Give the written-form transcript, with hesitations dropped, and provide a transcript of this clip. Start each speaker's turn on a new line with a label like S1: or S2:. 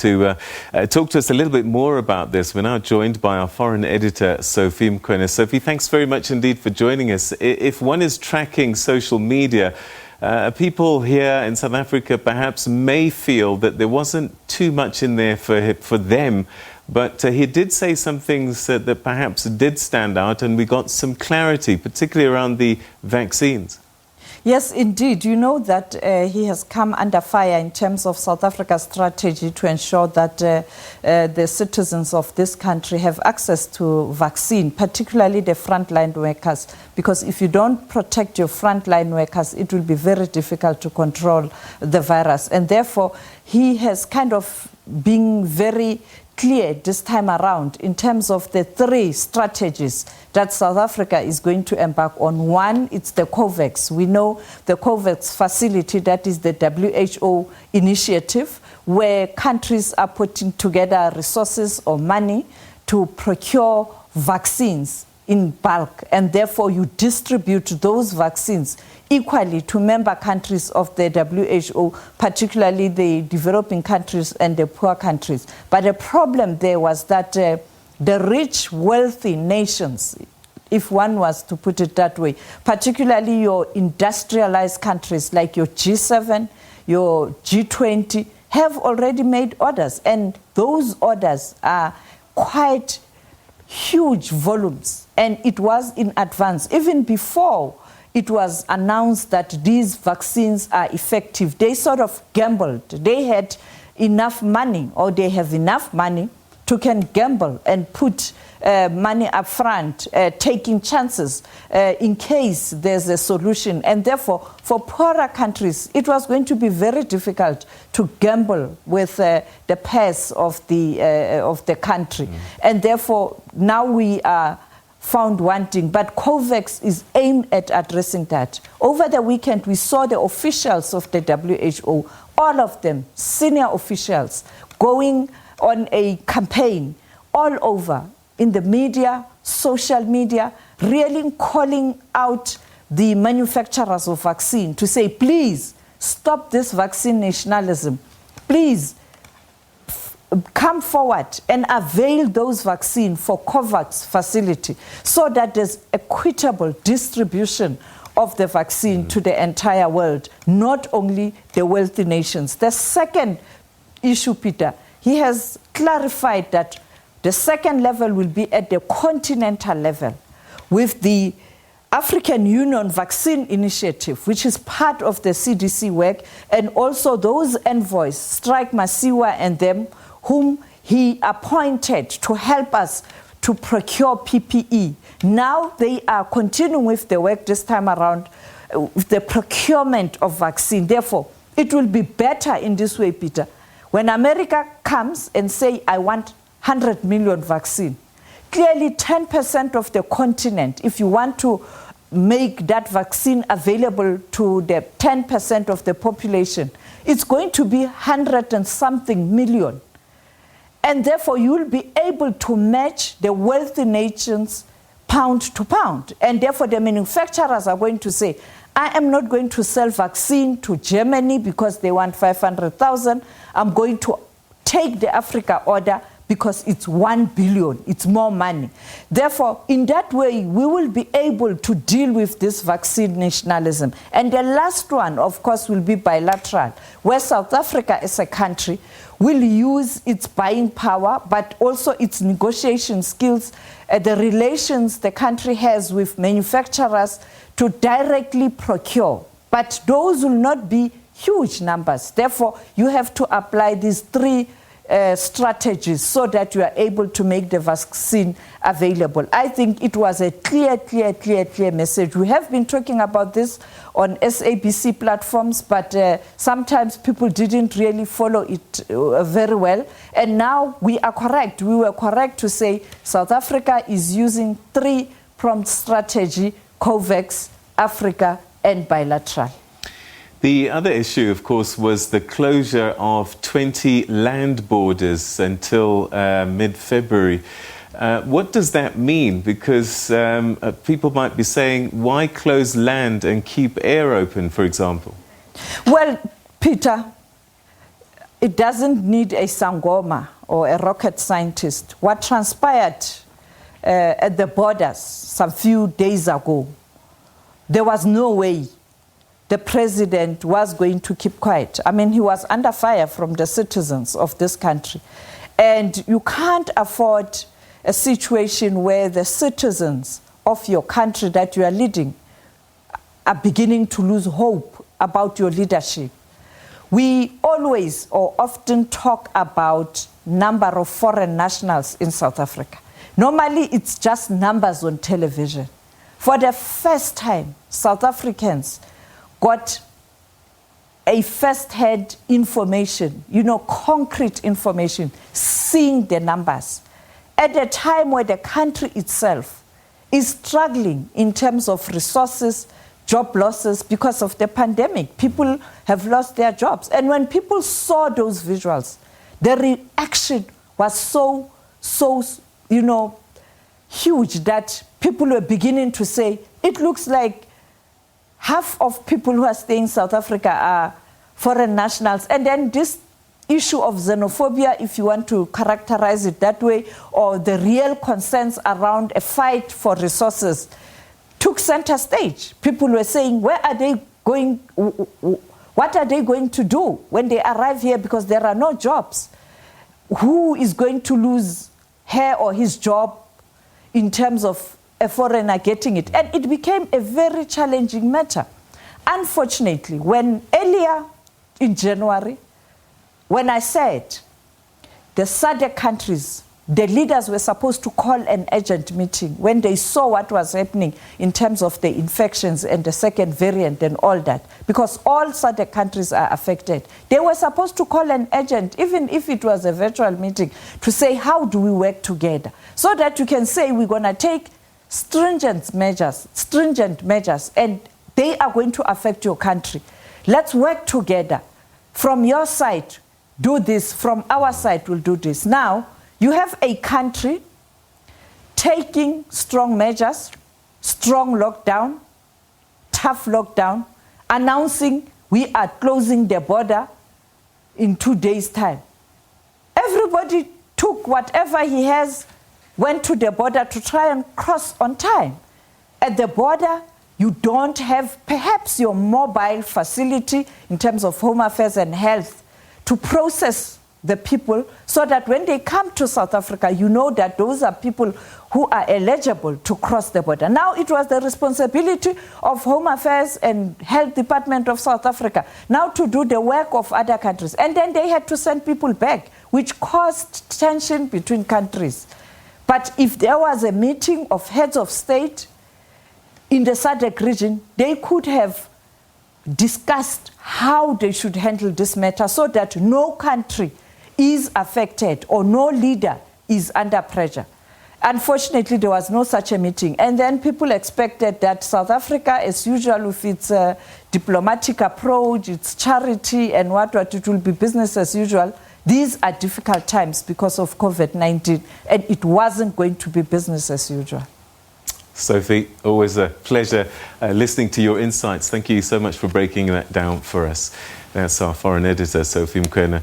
S1: To talk to us a little bit more about this, we're now joined by our foreign editor, Sophie Mokoena. Sophie, thanks very much indeed for joining us. If one is tracking social media, people here in South Africa perhaps may feel that there wasn't too much in there for them, but he did say some things that perhaps did stand out, and we got some clarity, particularly around the vaccines.
S2: Yes, indeed. You know that he has come under fire in terms of South Africa's strategy to ensure that the citizens of this country have access to vaccine, particularly the frontline workers. Because if you don't protect your frontline workers, it will be very difficult to control the virus. And therefore, he has kind of been very clear this time around in terms of the three strategies that South Africa is going to embark on. One, it's the COVAX. We know the COVAX facility, that is the WHO initiative, where countries are putting together resources or money to procure vaccines in bulk, and therefore you distribute those vaccines equally to member countries of the WHO, particularly the developing countries and the poor countries. But the problem there was that the rich, wealthy nations, if one was to put it that way, particularly your industrialized countries like your G7, your G20, have already made orders. And those orders are quite huge volumes. And it was in advance, even before it was announced that these vaccines are effective. They sort of gambled. They had enough money, or they have enough money to can gamble and put money up front, taking chances in case there's a solution. And therefore, for poorer countries, it was going to be very difficult to gamble with the purse of the country. And therefore, now we are found wanting, but COVAX is aimed at addressing that. Over the weekend, we saw the officials of the WHO, all of them, senior officials, going on a campaign all over, in the media, social media, really calling out the manufacturers of vaccine to say, please, stop this vaccine nationalism. Please, come forward and avail those vaccines for COVAX facility so that there's equitable distribution of the vaccine to the entire world, not only the wealthy nations. The second issue, Peter, he has clarified that the second level will be at the continental level with the African Union Vaccine Initiative, which is part of the CDC work, and also those envoys, Strike Masiwa and them, whom he appointed to help us to procure PPE. Now they are continuing with the work this time around, with the procurement of vaccine. Therefore, it will be better in this way, Peter. When America comes and say, I want 100 million vaccine, clearly 10% of the continent, if you want to make that vaccine available to the 10% of the population, it's going to be 100 and something million. And therefore, you will be able to match the wealthy nations pound to pound. And therefore, the manufacturers are going to say, I am not going to sell vaccine to Germany because they want 500,000. I'm going to take the Africa order because it's 1 billion, it's more money. Therefore, in that way, we will be able to deal with this vaccine nationalism. And the last one, of course, will be bilateral, where South Africa as a country will use its buying power, but also its negotiation skills, the relations the country has with manufacturers to directly procure. But those will not be huge numbers. Therefore, you have to apply these three strategies so that you are able to make the vaccine available. I think it was a clear message. We have been talking about this on SABC platforms, but sometimes people didn't really follow it very well. And now we are correct. We were correct to say South Africa is using three-pronged strategy: COVAX, Africa, and bilateral.
S1: The other issue, of course, was the closure of 20 land borders until mid-February. What does that mean? Because people might be saying, why close land and keep air open, for example?
S2: Well, Peter, it doesn't need a Sangoma or a rocket scientist. What transpired at the borders some few days ago, there was no way the president was going to keep quiet. I mean, he was under fire from the citizens of this country. And you can't afford a situation where the citizens of your country that you are leading are beginning to lose hope about your leadership. We always or often talk about number of foreign nationals in South Africa. Normally, it's just numbers on television. For the first time, South Africans got a first-hand information, concrete information, seeing the numbers, at a time where the country itself is struggling in terms of resources, job losses because of the pandemic. People have lost their jobs. And when people saw those visuals, the reaction was so huge that people were beginning to say, it looks like half of people who are staying in South Africa are foreign nationals. And then this issue of xenophobia, if you want to characterize it that way, or the real concerns around a fight for resources, took center stage. People were saying, where are they going? What are they going to do when they arrive here because there are no jobs? Who is going to lose her or his job in terms of a foreigner getting it? And it became a very challenging matter. Unfortunately, when earlier in January, when I said the SADC countries, the leaders were supposed to call an urgent meeting when they saw what was happening in terms of the infections and the second variant and all that, because all SADC countries are affected. They were supposed to call an urgent, even if it was a virtual meeting, to say, how do we work together? So that you can say we're going to take stringent measures, and they are going to affect your country. Let's work together. From your side, do this. From our side, we'll do this. Now, you have a country taking strong measures, strong lockdown, tough lockdown, announcing we are closing the border in 2 days' time. Everybody took whatever he has, went to the border to try and cross on time. At the border, you don't have perhaps your mobile facility in terms of Home Affairs and Health to process the people so that when they come to South Africa, you know that those are people who are eligible to cross the border. Now it was the responsibility of Home Affairs and Health Department of South Africa now to do the work of other countries. And then they had to send people back, which caused tension between countries. But if there was a meeting of heads of state in the SADC region, they could have discussed how they should handle this matter so that no country is affected or no leader is under pressure. Unfortunately, there was no such a meeting. And then people expected that South Africa, as usual, with its diplomatic approach, its charity and what, it will be business as usual. These are difficult times because of COVID-19, and it wasn't going to be business as usual.
S1: Sophie, always a pleasure listening to your insights. Thank you so much for breaking that down for us. That's our foreign editor, Sophie Mokoena.